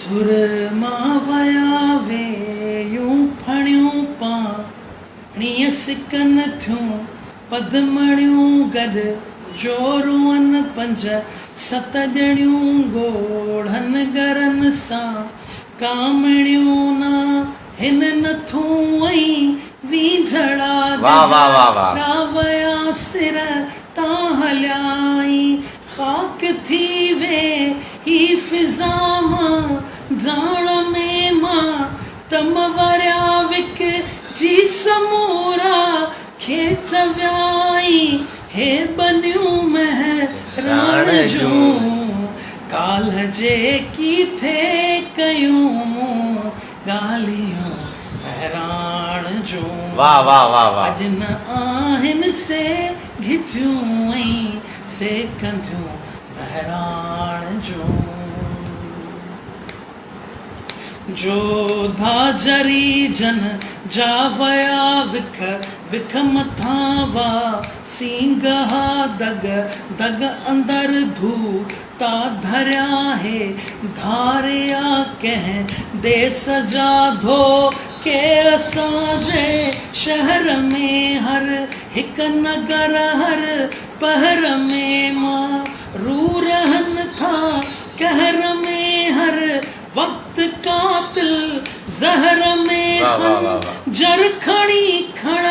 सुर मां वया वे यूं फणियूं पाणीअ सिकन थियूं पदमणियूं गॾु जोरुअनि पंज सत ॼणियूं ॻोढ़नि गरनि सां कामणियूं न हिन नथूं ऐं वीझड़ा रावया सिर तां हलियाई खाक थी वे ही फिज़ा मां जाण में मां तम वरिया विक जी समूरा खेत व्याई हे बनियूं महराण जूं काल्ह जे कीथे कयूं मूं ॻाल्हियूं महराण जूं वाह वाह वाह वाह अॼु न आहिनि से घिजूं ऐं से कंदियूं महराण जूं जोधा जरी जन जा वया विख विख मथां वा सींगहा दग दग अंदर धू ता धरिया हे धारिया कंहिं देस जा धो के असांजे शहर में हर हिकु नगर हर पहर में मां रू रहनि था कहर में हर वक्त कातिल ज़हर में खन जर खणी खण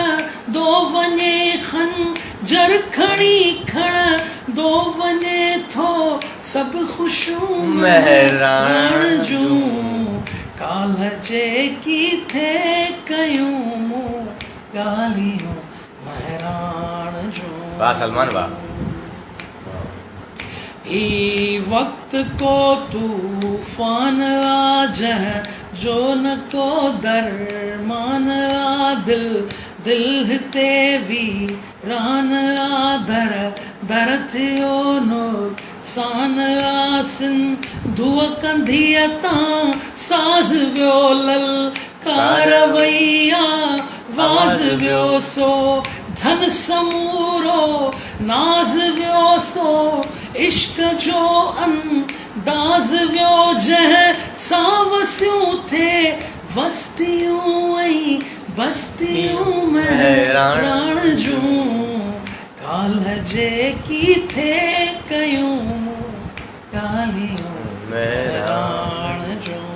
दो वञे खन जर खणी खण दो वञे थो सभु ख़ुशियूं महराण जूं काल्ह जे कीथे कयूं मूं ॻाल्हियूं महराण जूं वाह सलमान वाह ही वक्त को तूफान आ जह जो न को दरमान आ दिल दिल हिते वीरान आ दर दर थियो नुक़सान आ सिंधुअ कंधीअ तां साज़ वियो ललकार वैया वाज़ वियो सो धन समूरो नाज़ वियो सो इश्क जो अंदाज़ वियो जह सावसियूं थे वस्तियूं ऐं बस्तियूं महराण जूं काल्ह जे कीथे कयूं ॻाल्हियूं महराण जूं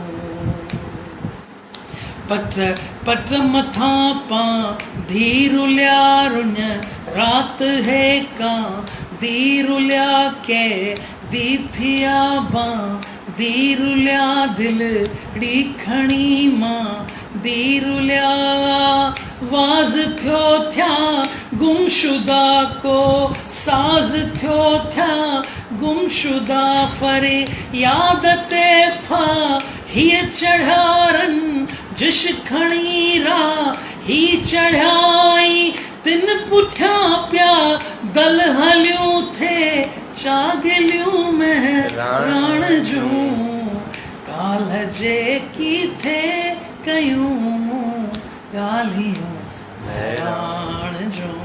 पट पट मथां पां धीरुलिया रुञ रात है कां दीरुलिया के दी थिया बां दीरुलिया दिल ड़ी खणी मां दीरुलिया वाज़ थियो थिया गुमशुदा को साज़ थियो थिया गुमशुदा फरे याद ते फा हीअ चढ़ारन जिश खणी रा ही चढ़ाई तिन पुठियां पिया दल हलियूं थे चागलियूं महराण जूं काल्ह जे कीथे कयूं ॻाल्हियूं महराण जूं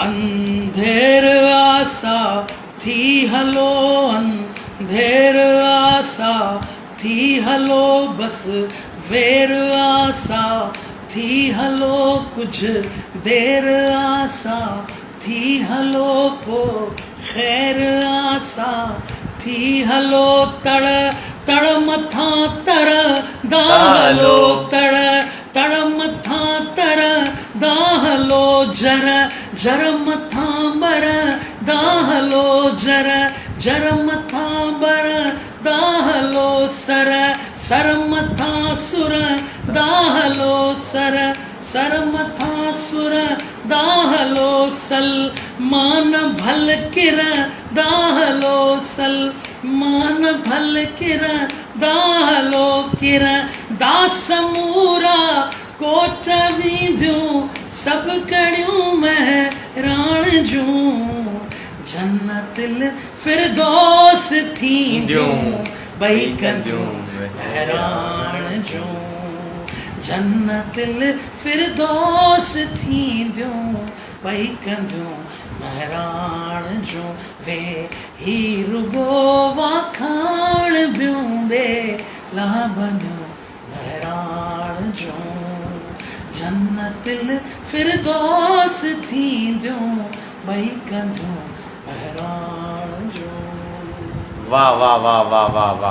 अंधेर आसा थी हलो अंधेर आसा थी हलो बस वेर आसा थी हलो कुछ देर आसा थी हलो पो खैर आसा थी हलो तड़ तड़ मथां तर दाहलो तड़ तड़ मथां तर दाहलो जर जर मथां बर दाहलो जर जर मथां बर दाहलो सर सर मथां सुर दाहलो सर सर मथां सुर दाहलो सल मान भल किर दाहलो सल मान भल किर दाहलो किर दास मूरा कोट वींदियूं सभु कड़ियूं महराण जूं जन्नतिल फिरदौस थींदियूं ॿई कंदियूं महराण जूं जन्नतिल फिरदौस थींदियूं ॿई कंदियूं महराण जूं वे ही रुगो वाख ला बनो बहरान जो जन्नतिल फिरदौस थींदो भई कंजो बहरान जो वाह वाह वाह वाह वाह वाह